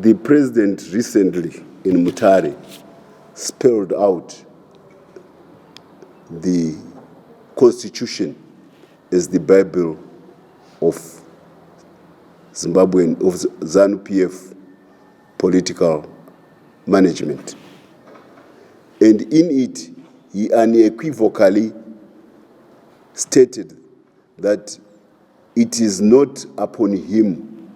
The president recently in Mutare spelled out the constitution as the Bible of Zimbabwean, of ZANU-PF political management. And in it, he unequivocally stated that it is not upon him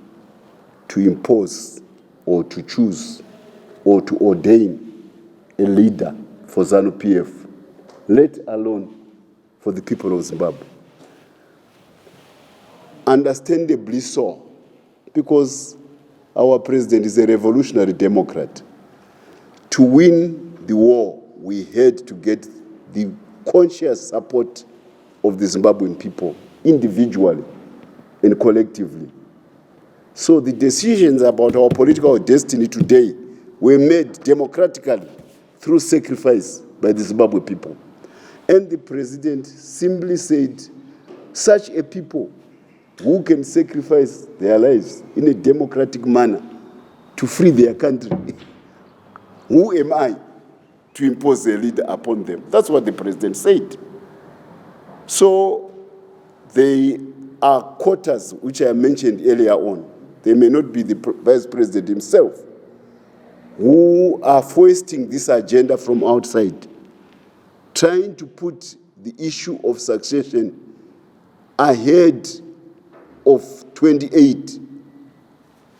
to impose or to choose or to ordain a leader for ZANU-PF, let alone for the people of Zimbabwe. Understandably so, because our president is a revolutionary democrat. To win the war, we had to get the conscious support of the Zimbabwean people, individually and collectively. So the decisions about our political destiny today were made democratically through sacrifice by the Zimbabwe people. And the president simply said, such a people who can sacrifice their lives in a democratic manner to free their country, who am I to impose a leader upon them? That's what the president said. So they are quotas, which I mentioned earlier on. They may not be the vice president himself, who are foisting this agenda from outside, trying to put the issue of succession ahead of 28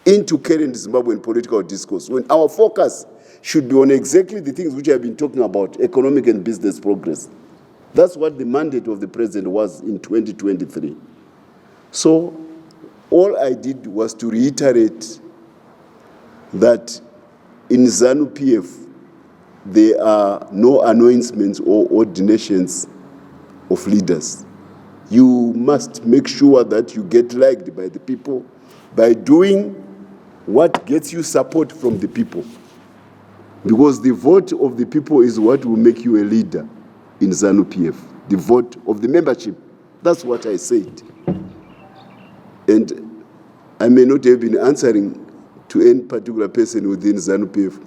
into current Zimbabwean political discourse, when our focus should be on exactly the things which I've been talking about, economic and business progress. That's what the mandate of the president was in 2023. So all I did was to reiterate that in ZANU-PF, there are no anointments or ordinations of leaders. You must make sure that you get liked by the people by doing what gets you support from the people. Because the vote of the people is what will make you a leader in ZANU-PF. The vote of the membership. That's what I said. And I may not have been answering to any particular person within ZANU-PF.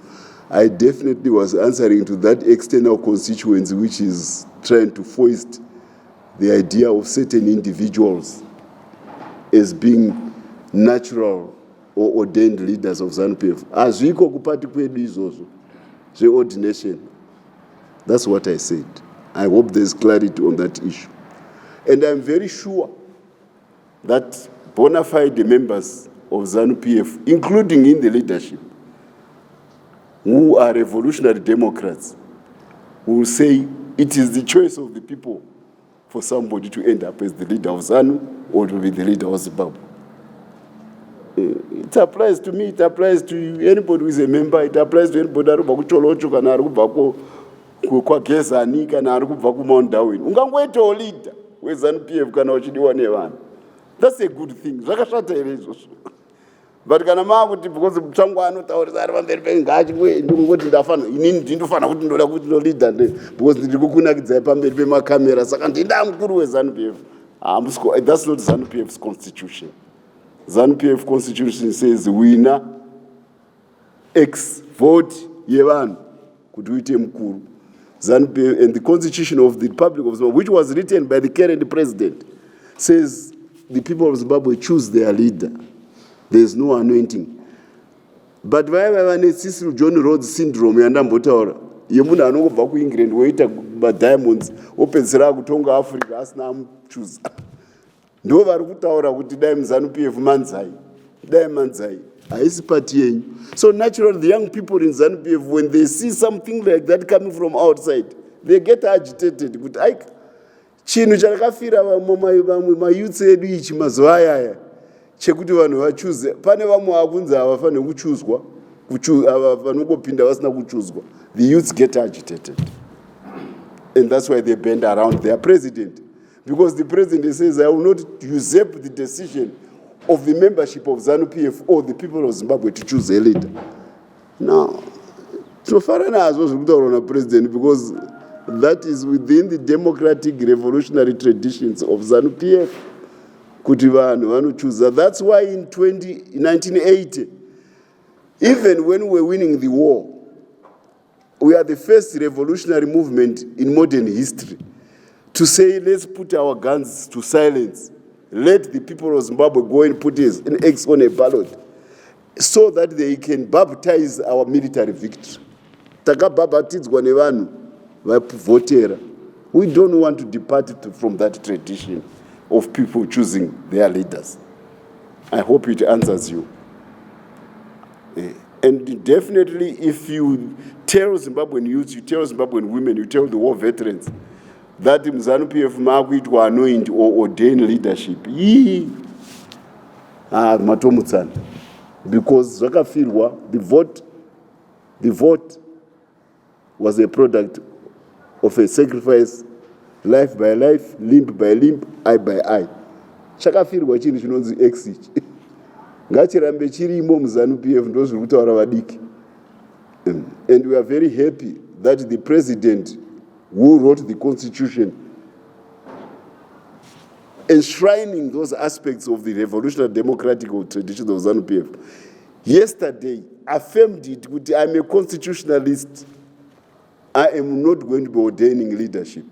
I definitely was answering to that external constituency which is trying to foist the idea of certain individuals as being natural or ordained leaders of ZANU-PF. Azviko kupati kwedu izvozvo zveordination. That's what I said. I hope there's clarity on that issue. And I'm very sure that bona fide members of ZANU-PF, including in the leadership, who are revolutionary Democrats, will say it is the choice of the people for somebody to end up as the leader of ZANU or to be the leader of Zimbabwe. It applies to me, it applies to anybody who is a member, it applies to anybody who is a member, kwagezani kana ari kubva kuMount Darwin. Ungangoitawo leader weZANU-PF kana uchidiwa nevanhu. That's a good thing. Zvakashata here izvozvo. But kana maakuti because Mutsvangwa anotaurisa ari pamberi pengachi ndingoti ndafana inini ndinofana kuti ndoda kuti ndo leader because ndiri kukunakidzai pamberi pemakamera saka ndinda mukuru weZANU-PF. That's not ZANU-PF's constitution. ZANU-PF constitution says winner X vote yevanhu kuti uite mukuru. ZANU-PF and the constitution of the Republic of Zimbabwe, which was written by the current president, says the people of Zimbabwe choose their leader. There is no anointing. But vaiva vane Cecil John Rhodes syndrome yandambotaura yemunhu anongobva kuEngland woita madiamonds opedzisira kutonga Africa asina amuchuza. Ndo vari kutaura kuti dai muZANU-PF manzai, dai manzai. So naturally, the young people in ZANU-PF, when they see something like that coming from outside, they get agitated. Chinhu chakafira mayouth edu ichi mazuva ayaya chekuti vanhu vachuze. Pane vamwe vakunzi havafane kuchuzwa, vanongopinda vasina kuchuzwa. The youths get agitated. And that's why they bend around their president. Because the president says, I will not usurp the decision of the membership of ZANU-PF or the people of Zimbabwe to choose a leader. Now, so far as was on a president, because that is within the democratic revolutionary traditions of ZANU-PF. Kuti vanhu vanochuza. That's why in 1980, Even when we're winning the war, we are the first revolutionary movement in modern history to say, let's put our guns to silence. Let the people of Zimbabwe go and put an X on a ballot so that they can baptize our military victory. Takabhabhatidzwa nevanhu vavhotera. We don't want to depart from that tradition of people choosing their leaders. I hope it answers you. And definitely, if you tell Zimbabwean youth, you tell Zimbabwean women, you tell the war veterans that MZANU-PF makuitwa anoint or ordain leadership, matomutsana, because zvakafirwa, the vote was a product of a sacrifice, life by life, limb by limb, eye by eye. Chakafirwa chinhu chinonzi exit. Ngachirambe chirimo MZANU-PF ndozviri kutaura vadiki. And we are very happy that the president who wrote the constitution enshrining those aspects of the revolutionary democratic tradition of ZANU-PF yesterday affirmed it with, I'm a constitutionalist. I am not going to be ordaining leadership.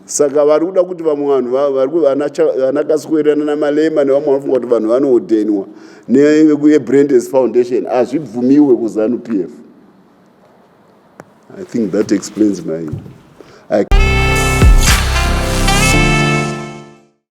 Saka vari kuda kuti vamwe vanhu vanakaswirana namalema nevamwe vanofunga kuti vanhu vanoordainwa neBrandes Foundation hazvibvumiwe kuZANU-PF. I think that explains my...